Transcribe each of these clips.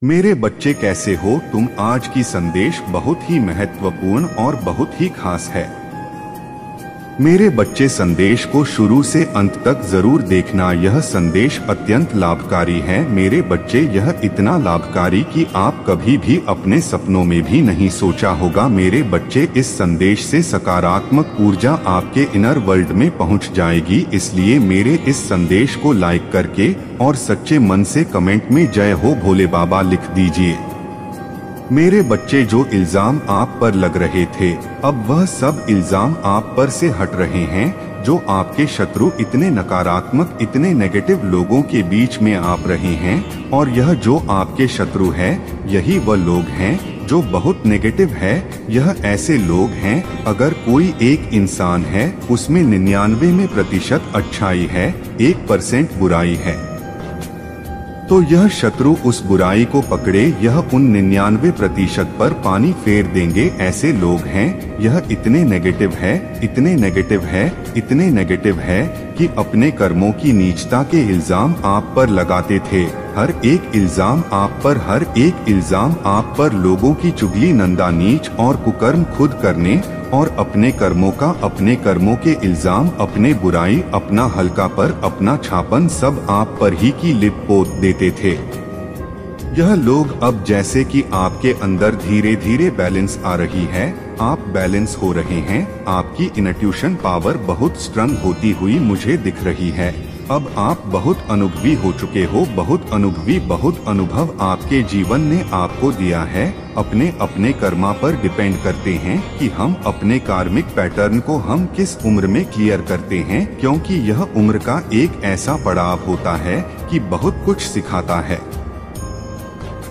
मेरे बच्चे कैसे हो तुम। आज की संदेश बहुत ही महत्वपूर्ण और बहुत ही खास है। मेरे बच्चे, संदेश को शुरू से अंत तक जरूर देखना। यह संदेश अत्यंत लाभकारी है मेरे बच्चे। यह इतना लाभकारी कि आप कभी भी अपने सपनों में भी नहीं सोचा होगा। मेरे बच्चे, इस संदेश से सकारात्मक ऊर्जा आपके इनर वर्ल्ड में पहुंच जाएगी। इसलिए मेरे इस संदेश को लाइक करके और सच्चे मन से कमेंट में जय हो भोले बाबा लिख दीजिए। मेरे बच्चे, जो इल्जाम आप पर लग रहे थे, अब वह सब इल्जाम आप पर से हट रहे हैं। जो आपके शत्रु इतने नकारात्मक, इतने नेगेटिव लोगों के बीच में आप रहे हैं, और यह जो आपके शत्रु है, यही वह लोग हैं जो बहुत नेगेटिव है। यह ऐसे लोग हैं, अगर कोई एक इंसान है, उसमें 99% अच्छाई है, 1% बुराई है, तो यह शत्रु उस बुराई को पकड़े, यह उन 99% पर पानी फेर देंगे। ऐसे लोग हैं, यह इतने नेगेटिव है, इतने नेगेटिव है, इतने नेगेटिव है कि अपने कर्मों की नीचता के इल्जाम आप पर लगाते थे। हर एक इल्जाम आप पर, हर एक इल्जाम आप पर लोगों की चुगली, निंदा, नीच और कुकर्म खुद करने, और अपने कर्मों के इल्जाम, अपने बुराई, अपना हल्का पर, अपना छापन सब आप पर ही की लिप पोत देते थे। यह लोग अब जैसे कि आपके अंदर धीरे धीरे बैलेंस आ रही है, आप बैलेंस हो रहे हैं, आपकी इनट्यूशन पावर बहुत स्ट्रॉन्ग होती हुई मुझे दिख रही है। अब आप बहुत अनुभवी हो चुके हो, बहुत अनुभवी, बहुत अनुभव आपके जीवन ने आपको दिया है। अपने अपने कर्मा पर डिपेंड करते हैं कि हम अपने कार्मिक पैटर्न को हम किस उम्र में क्लियर करते हैं, क्योंकि यह उम्र का एक ऐसा पड़ाव होता है कि बहुत कुछ सिखाता है,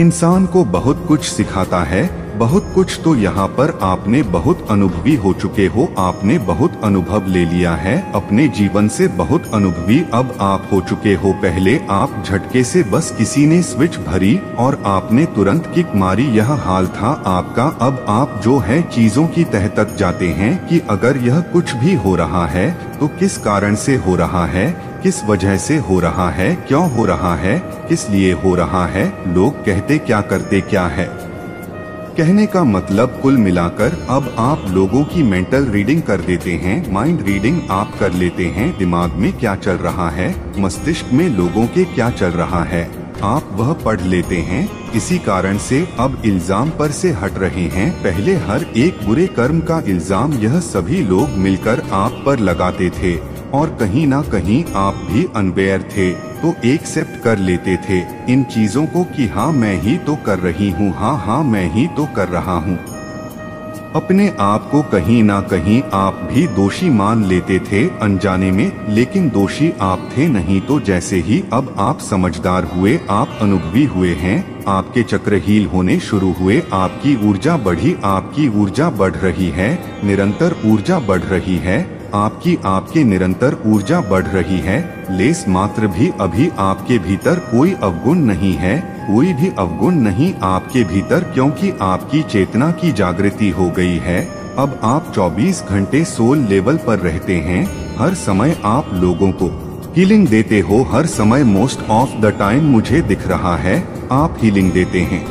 इंसान को बहुत कुछ सिखाता है, बहुत कुछ। तो यहाँ पर आपने बहुत अनुभवी हो चुके हो, आपने बहुत अनुभव ले लिया है अपने जीवन से, बहुत अनुभवी अब आप हो चुके हो। पहले आप झटके से बस किसी ने स्विच भरी और आपने तुरंत किक मारी, यह हाल था आपका। अब आप जो है चीजों की तह तक जाते हैं कि अगर यह कुछ भी हो रहा है तो किस कारण से हो रहा है, किस वजह से हो रहा है, क्यों हो रहा है, किस लिए हो रहा है, लोग कहते क्या करते क्या है। कहने का मतलब कुल मिलाकर अब आप लोगों की मेंटल रीडिंग कर देते हैं, माइंड रीडिंग आप कर लेते हैं। दिमाग में क्या चल रहा है, मस्तिष्क में लोगों के क्या चल रहा है, आप वह पढ़ लेते हैं। इसी कारण से अब इल्जाम पर से हट रहे हैं। पहले हर एक बुरे कर्म का इल्जाम यह सभी लोग मिलकर आप पर लगाते थे, और कहीं ना कहीं आप भी अनवेयर थे, तो एक्सेप्ट कर लेते थे इन चीजों को कि हाँ मैं ही तो कर रही हूँ, हाँ मैं ही तो कर रहा हूँ। अपने आप को कहीं ना कहीं आप भी दोषी मान लेते थे अनजाने में, लेकिन दोषी आप थे नहीं। तो जैसे ही अब आप समझदार हुए, आप अनुभवी हुए हैं, आपके चक्र हील होने शुरू हुए, आपकी ऊर्जा बढ़ी, आपकी ऊर्जा बढ़ रही है, निरंतर ऊर्जा बढ़ रही है, आपके निरंतर ऊर्जा बढ़ रही है। लेस मात्र भी अभी आपके भीतर कोई अवगुण नहीं है, कोई भी अवगुण नहीं आपके भीतर, क्योंकि आपकी चेतना की जागृति हो गई है। अब आप 24 घंटे सोल लेवल पर रहते हैं, हर समय आप लोगों को हीलिंग देते हो, हर समय मोस्ट ऑफ द टाइम मुझे दिख रहा है आप हीलिंग देते हैं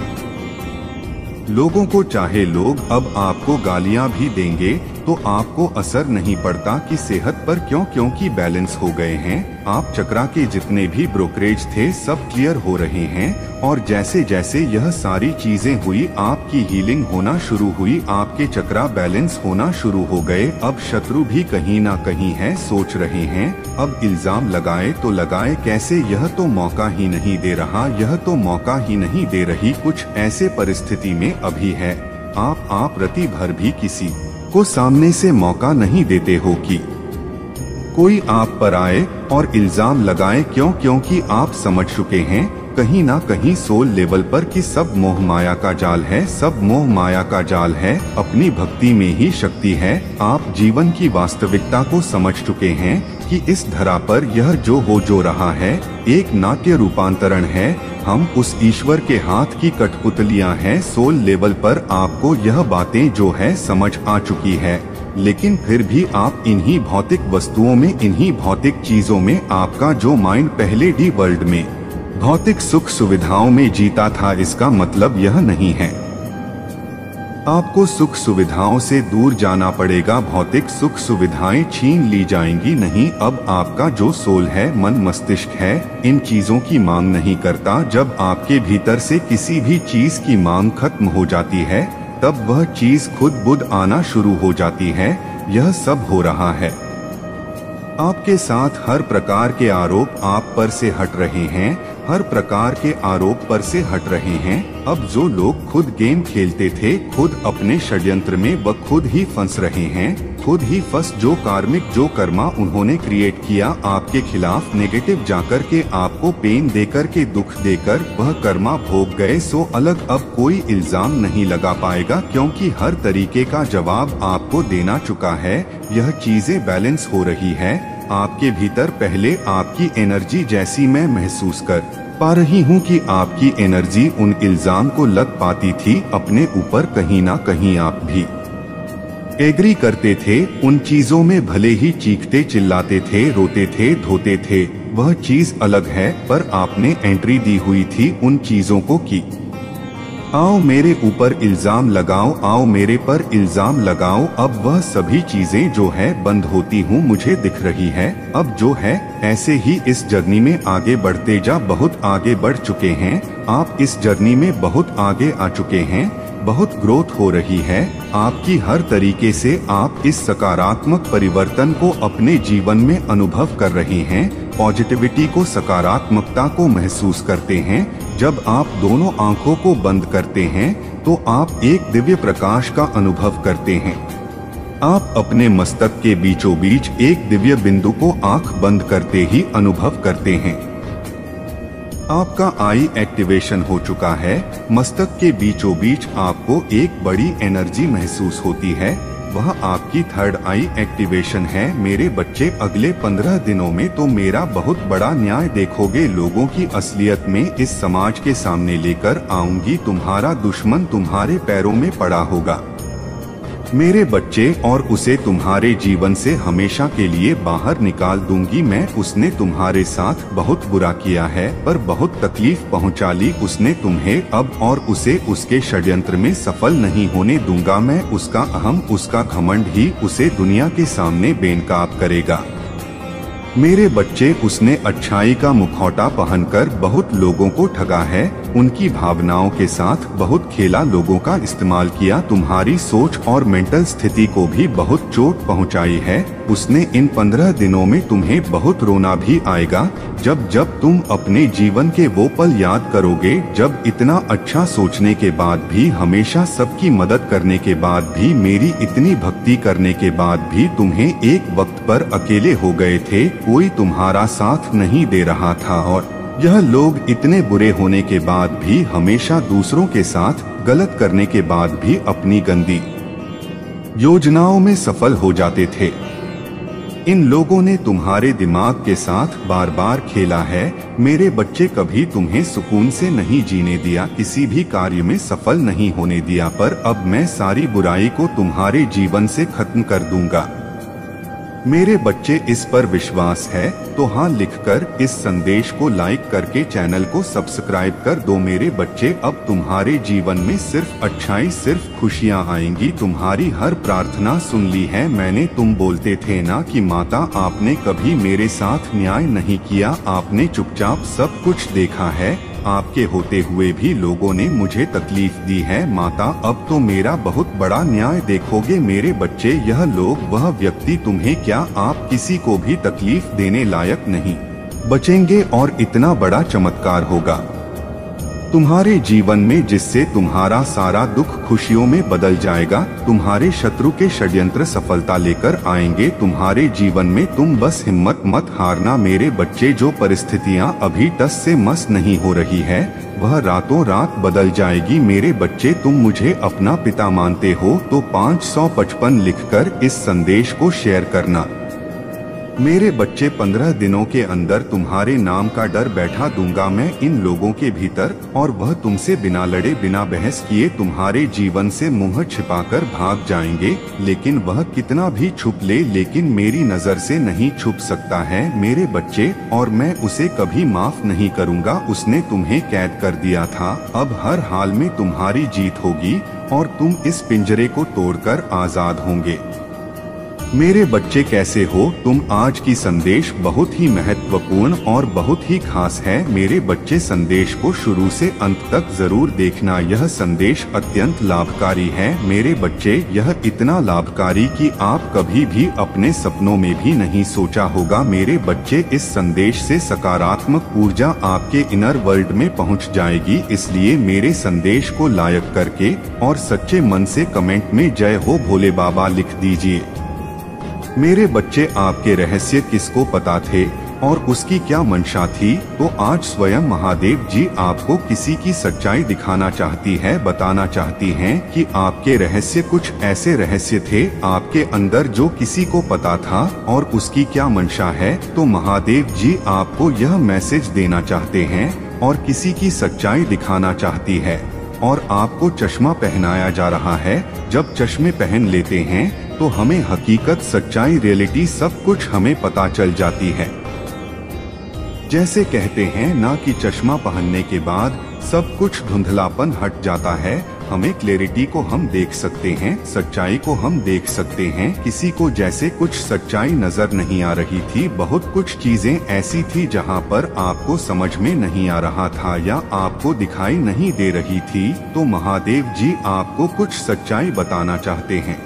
लोगों को। चाहे लोग अब आपको गालियां भी देंगे तो आपको असर नहीं पड़ता कि सेहत पर, क्यों, क्योंकि बैलेंस हो गए हैं आप। चक्रा के जितने भी ब्रोकरेज थे सब क्लियर हो रहे हैं, और जैसे जैसे यह सारी चीजें हुई, आपकी हीलिंग होना शुरू हुई, आपके चक्रा बैलेंस होना शुरू हो गए। अब शत्रु भी कहीं ना कहीं है, सोच रहे हैं अब इल्जाम लगाए तो लगाए कैसे, यह तो मौका ही नहीं दे रहा, यह तो मौका ही नहीं दे रही। कुछ ऐसे परिस्थिति में अभी है आप रति भर भी किसी को सामने से मौका नहीं देते हो कि कोई आप पर आए और इल्जाम लगाए, क्यों, क्योंकि आप समझ चुके हैं कहीं ना कहीं सोल लेवल पर कि सब मोह माया का जाल है, सब मोह माया का जाल है। अपनी भक्ति में ही शक्ति है। आप जीवन की वास्तविकता को समझ चुके हैं कि इस धरा पर यह जो रहा है एक नाट्य रूपांतरण है। हम उस ईश्वर के हाथ की कठपुतलियां हैं। सोल लेवल पर आपको यह बातें जो है समझ आ चुकी है, लेकिन फिर भी आप इन्हीं भौतिक वस्तुओं में, इन्हीं भौतिक चीजों में आपका जो माइंड पहले डी वर्ल्ड में भौतिक सुख सुविधाओं में जीता था, इसका मतलब यह नहीं है। आपको सुख सुविधाओं से दूर जाना पड़ेगा। भौतिक सुख सुविधाएं छीन ली जाएंगी नहीं। अब आपका जो सोल है, मन मस्तिष्क है, इन चीजों की मांग नहीं करता। जब आपके भीतर से किसी भी चीज की मांग खत्म हो जाती है, तब वह चीज खुद बुद आना शुरू हो जाती है। यह सब हो रहा है। आपके साथ हर प्रकार के आरोप आप पर से हट रहे हैं, हर प्रकार के आरोप पर से हट रहे हैं। अब जो लोग खुद गेम खेलते थे, खुद अपने षड्यंत्र में व खुद ही फंस रहे हैं, खुद ही फंस जो कार्मिक जो कर्मा उन्होंने क्रिएट किया आपके खिलाफ नेगेटिव जाकर के आपको पेन देकर के दुख देकर वह कर्मा भोग गए। सो अलग अब कोई इल्जाम नहीं लगा पाएगा, क्योंकि हर तरीके का जवाब आपको देना चुका है। यह चीजें बैलेंस हो रही है आपके भीतर। पहले आपकी एनर्जी जैसी मैं महसूस कर पा रही हूँ कि आपकी एनर्जी उन इल्जाम को लग पाती थी अपने ऊपर। कहीं ना कहीं आप भी एग्री करते थे उन चीजों में, भले ही चीखते चिल्लाते थे, रोते थे, धोते थे, वह चीज अलग है। पर आपने एंट्री दी हुई थी उन चीजों को कि आओ मेरे ऊपर इल्जाम लगाओ, आओ मेरे पर इल्जाम लगाओ। अब वह सभी चीजें जो है बंद होती हूँ मुझे दिख रही है। अब जो है ऐसे ही इस जर्नी में आगे बढ़ते जा। बहुत आगे बढ़ चुके हैं आप, इस जर्नी में बहुत आगे आ चुके हैं। बहुत ग्रोथ हो रही है आपकी हर तरीके से। आप इस सकारात्मक परिवर्तन को अपने जीवन में अनुभव कर रहे हैं। पॉजिटिविटी को, सकारात्मकता को महसूस करते हैं। जब आप दोनों आंखों को बंद करते हैं तो आप एक दिव्य प्रकाश का अनुभव करते हैं। आप अपने मस्तक के बीचों बीच एक दिव्य बिंदु को आंख बंद करते ही अनुभव करते हैं। आपका आई एक्टिवेशन हो चुका है। मस्तक के बीचों बीच आपको एक बड़ी एनर्जी महसूस होती है, वह आपकी थर्ड आई एक्टिवेशन है। मेरे बच्चे, अगले 15 दिनों में तो मेरा बहुत बड़ा न्याय देखोगे। लोगों की असलियत में इस समाज के सामने लेकर आऊंगी। तुम्हारा दुश्मन तुम्हारे पैरों में पड़ा होगा मेरे बच्चे, और उसे तुम्हारे जीवन से हमेशा के लिए बाहर निकाल दूंगी मैं। उसने तुम्हारे साथ बहुत बुरा किया है, पर बहुत तकलीफ पहुंचा ली उसने तुम्हें अब, और उसे उसके षड्यंत्र में सफल नहीं होने दूंगा मैं। उसका अहम, उसका घमंड ही उसे दुनिया के सामने बेनकाब करेगा मेरे बच्चे। उसने अच्छाई का मुखौटा पहनकर बहुत लोगों को ठगा है, उनकी भावनाओं के साथ बहुत खेला, लोगों का इस्तेमाल किया, तुम्हारी सोच और मेंटल स्थिति को भी बहुत चोट पहुंचाई है उसने। इन 15 दिनों में तुम्हें बहुत रोना भी आएगा जब जब तुम अपने जीवन के वो पल याद करोगे, जब इतना अच्छा सोचने के बाद भी, हमेशा सबकी मदद करने के बाद भी, मेरी इतनी भक्ति करने के बाद भी तुम्हें एक वक्त पर अकेले हो गए थे, कोई तुम्हारा साथ नहीं दे रहा था। और यह लोग इतने बुरे होने के बाद भी, हमेशा दूसरों के साथ गलत करने के बाद भी अपनी गंदी योजनाओं में सफल हो जाते थे। इन लोगों ने तुम्हारे दिमाग के साथ बार बार खेला है मेरे बच्चे। कभी तुम्हें सुकून से नहीं जीने दिया, किसी भी कार्य में सफल नहीं होने दिया। पर अब मैं सारी बुराई को तुम्हारे जीवन से खत्म कर दूंगा मेरे बच्चे। इस पर विश्वास है तो हाँ लिखकर इस संदेश को लाइक करके चैनल को सब्सक्राइब कर दो मेरे बच्चे। अब तुम्हारे जीवन में सिर्फ अच्छाई, सिर्फ खुशियाँ आएंगी। तुम्हारी हर प्रार्थना सुन ली है मैंने। तुम बोलते थे ना कि माता आपने कभी मेरे साथ न्याय नहीं किया, आपने चुपचाप सब कुछ देखा है, आपके होते हुए भी लोगों ने मुझे तकलीफ दी है माता। अब तो मेरा बहुत बड़ा न्याय देखोगे मेरे बच्चे। यह लोग, वह व्यक्ति तुम्हें क्या, आप किसी को भी तकलीफ देने लायक नहीं बचेंगे। और इतना बड़ा चमत्कार होगा तुम्हारे जीवन में, जिससे तुम्हारा सारा दुख खुशियों में बदल जाएगा। तुम्हारे शत्रु के षड्यंत्र सफलता लेकर आएंगे तुम्हारे जीवन में। तुम बस हिम्मत मत हारना मेरे बच्चे। जो परिस्थितियां अभी टस से मस नहीं हो रही है, वह रातों रात बदल जाएगी मेरे बच्चे। तुम मुझे अपना पिता मानते हो तो 555 लिखकर इस संदेश को शेयर करना मेरे बच्चे 15 दिनों के अंदर तुम्हारे नाम का डर बैठा दूंगा मैं इन लोगों के भीतर, और वह तुमसे बिना लड़े बिना बहस किए तुम्हारे जीवन से मुंह छिपाकर भाग जाएंगे। लेकिन वह कितना भी छुप ले लेकिन मेरी नजर से नहीं छुप सकता है मेरे बच्चे, और मैं उसे कभी माफ नहीं करूंगा। उसने तुम्हें कैद कर दिया था, अब हर हाल में तुम्हारी जीत होगी और तुम इस पिंजरे को तोड़कर आजाद होंगे। मेरे बच्चे कैसे हो तुम? आज की संदेश बहुत ही महत्वपूर्ण और बहुत ही खास है मेरे बच्चे। संदेश को शुरू से अंत तक जरूर देखना, यह संदेश अत्यंत लाभकारी है मेरे बच्चे। यह इतना लाभकारी कि आप कभी भी अपने सपनों में भी नहीं सोचा होगा मेरे बच्चे। इस संदेश से सकारात्मक ऊर्जा आपके इनर वर्ल्ड में पहुंच जाएगी, इसलिए मेरे संदेश को लाइक करके और सच्चे मन से कमेंट में जय हो भोले बाबा लिख दीजिए। मेरे बच्चे, आपके रहस्य किसको पता थे और उसकी क्या मंशा थी? तो आज स्वयं महादेव जी आपको किसी की सच्चाई दिखाना चाहती है, बताना चाहती हैं कि आपके रहस्य कुछ ऐसे रहस्य थे आपके अंदर जो किसी को पता था और उसकी क्या मंशा है। तो महादेव जी आपको यह मैसेज देना चाहते हैं और किसी की सच्चाई दिखाना चाहती है, और आपको चश्मा पहनाया जा रहा है। जब चश्मे पहन लेते हैं तो हमें हकीकत, सच्चाई, रियलिटी सब कुछ हमें पता चल जाती है। जैसे कहते हैं ना कि चश्मा पहनने के बाद सब कुछ धुंधलापन हट जाता है, हमें क्लैरिटी को हम देख सकते हैं, सच्चाई को हम देख सकते हैं। किसी को जैसे कुछ सच्चाई नजर नहीं आ रही थी, बहुत कुछ चीजें ऐसी थी जहां पर आपको समझ में नहीं आ रहा था या आपको दिखाई नहीं दे रही थी। तो महादेव जी आपको कुछ सच्चाई बताना चाहते हैं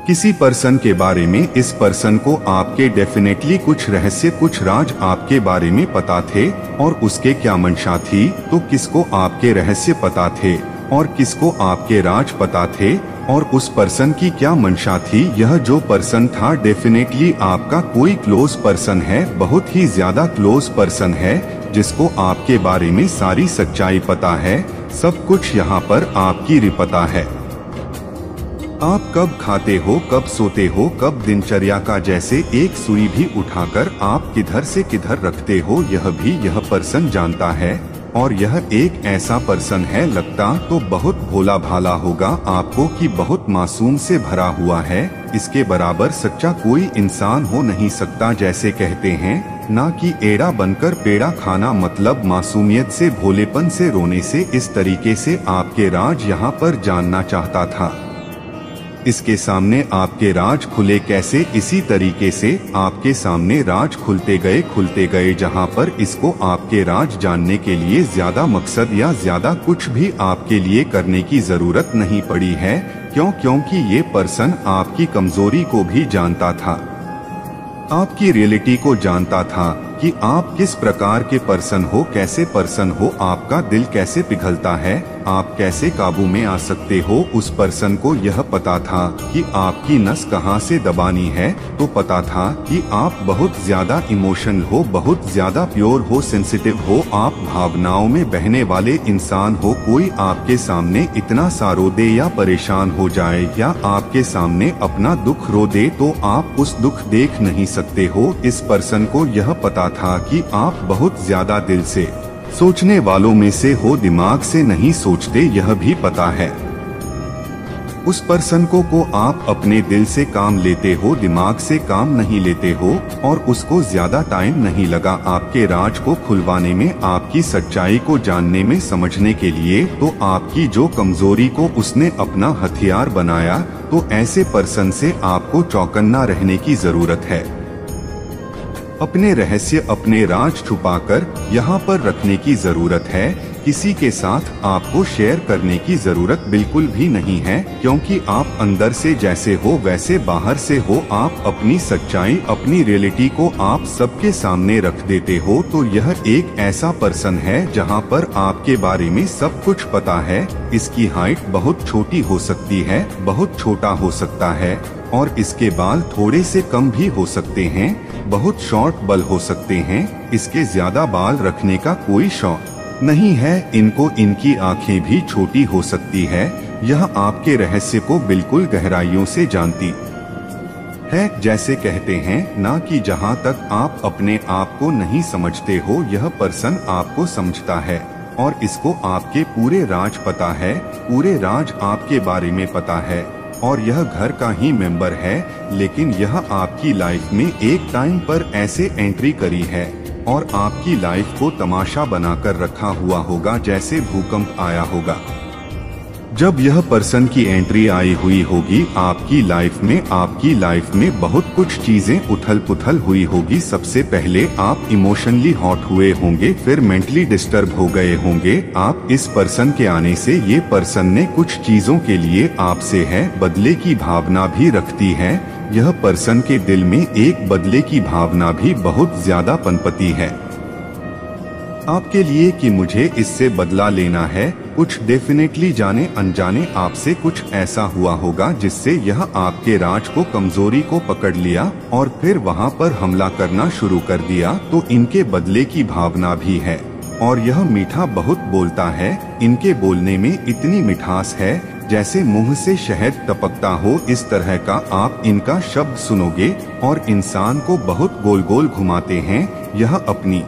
किसी पर्सन के बारे में। इस पर्सन को आपके डेफिनेटली कुछ रहस्य, कुछ राज आपके बारे में पता थे और उसके क्या मंशा थी। तो किसको आपके रहस्य पता थे और किसको आपके राज पता थे और उस पर्सन की क्या मंशा थी। यह जो पर्सन था डेफिनेटली आपका कोई क्लोज पर्सन है, बहुत ही ज्यादा क्लोज पर्सन है, जिसको आपके बारे में सारी सच्चाई पता है। सब कुछ यहाँ पर आपकी रिपता है। आप कब खाते हो, कब सोते हो, कब दिनचर्या का जैसे एक सुई भी उठाकर आप किधर से किधर रखते हो, यह भी यह पर्सन जानता है। और यह एक ऐसा पर्सन है, लगता तो बहुत भोला भाला होगा आपको कि बहुत मासूम से भरा हुआ है। इसके बराबर सच्चा कोई इंसान हो नहीं सकता। जैसे कहते हैं ना कि एड़ा बनकर पेड़ा खाना, मतलब मासूमियत से, भोलेपन से, रोने से। इस तरीके से आपके राज यहाँ पर जानना चाहता था। इसके सामने आपके राज खुले कैसे? इसी तरीके से आपके सामने राज खुलते गए जहां पर इसको आपके राज जानने के लिए ज्यादा मकसद या ज्यादा कुछ भी आपके लिए करने की जरूरत नहीं पड़ी है। क्योंकि ये पर्सन आपकी कमजोरी को भी जानता था, आपकी रियलिटी को जानता था कि आप किस प्रकार के पर्सन हो, कैसे पर्सन हो, आपका दिल कैसे पिघलता है, आप कैसे काबू में आ सकते हो। उस पर्सन को यह पता था कि आपकी नस कहां से दबानी है। तो पता था कि आप बहुत ज्यादा इमोशनल हो, बहुत ज्यादा प्योर हो, सेंसिटिव हो, आप भावनाओं में बहने वाले इंसान हो। कोई आपके सामने इतना सा रो दे या परेशान हो जाए या आपके सामने अपना दुख रो दे तो आप उस दुख देख नहीं सकते हो। इस पर्सन को यह पता था कि आप बहुत ज्यादा दिल से सोचने वालों में से हो, दिमाग से नहीं सोचते, यह भी पता है। उस पर्सन को आप अपने दिल से काम लेते हो, दिमाग से काम नहीं लेते हो, और उसको ज्यादा टाइम नहीं लगा आपके राज को खुलवाने में, आपकी सच्चाई को जानने में, समझने के लिए। तो आपकी जो कमजोरी को उसने अपना हथियार बनाया। तो ऐसे पर्सन से आपको चौकन्ना रहने की जरूरत है। अपने रहस्य, अपने राज छुपाकर यहाँ पर रखने की जरूरत है। किसी के साथ आपको शेयर करने की जरूरत बिल्कुल भी नहीं है, क्योंकि आप अंदर से जैसे हो वैसे बाहर से हो। आप अपनी सच्चाई, अपनी रियलिटी को आप सबके सामने रख देते हो। तो यह एक ऐसा पर्सन है जहाँ पर आपके बारे में सब कुछ पता है। इसकी हाइट बहुत छोटी हो सकती है, बहुत छोटा हो सकता है, और इसके बाल थोड़े से कम भी हो सकते हैं, बहुत शॉर्ट बल हो सकते हैं। इसके ज्यादा बाल रखने का कोई शौक नहीं है इनको। इनकी आंखें भी छोटी हो सकती है। यह आपके रहस्य को बिल्कुल गहराइयों से जानती है। जैसे कहते हैं ना कि जहाँ तक आप अपने आप को नहीं समझते हो, यह पर्सन आपको समझता है और इसको आपके पूरे राज पता है, पूरे राज आपके बारे में पता है और यह घर का ही मेंबर है। लेकिन यह आपकी लाइफ में एक टाइम पर ऐसे एंट्री करी है और आपकी लाइफ को तमाशा बनाकर रखा हुआ होगा, जैसे भूकंप आया होगा। जब यह पर्सन की एंट्री आई हुई होगी आपकी लाइफ में बहुत कुछ चीजें उथल पुथल हुई होगी। सबसे पहले आप इमोशनली हॉट हुए होंगे, फिर मेंटली डिस्टर्ब हो गए होंगे आप इस पर्सन के आने से। ये पर्सन ने कुछ चीजों के लिए आपसे है बदले की भावना भी रखती है। यह पर्सन के दिल में एक बदले की भावना भी बहुत ज्यादा पनपती है आपके लिए कि मुझे इससे बदला लेना है। कुछ डेफिनेटली जाने अनजाने आपसे कुछ ऐसा हुआ होगा जिससे यह आपके राज को, कमजोरी को पकड़ लिया और फिर वहां पर हमला करना शुरू कर दिया। तो इनके बदले की भावना भी है और यह मीठा बहुत बोलता है। इनके बोलने में इतनी मिठास है जैसे मुंह से शहद टपकता हो, इस तरह का आप इनका शब्द सुनोगे और इंसान को बहुत गोल गोल घुमाते हैं। यह अपनी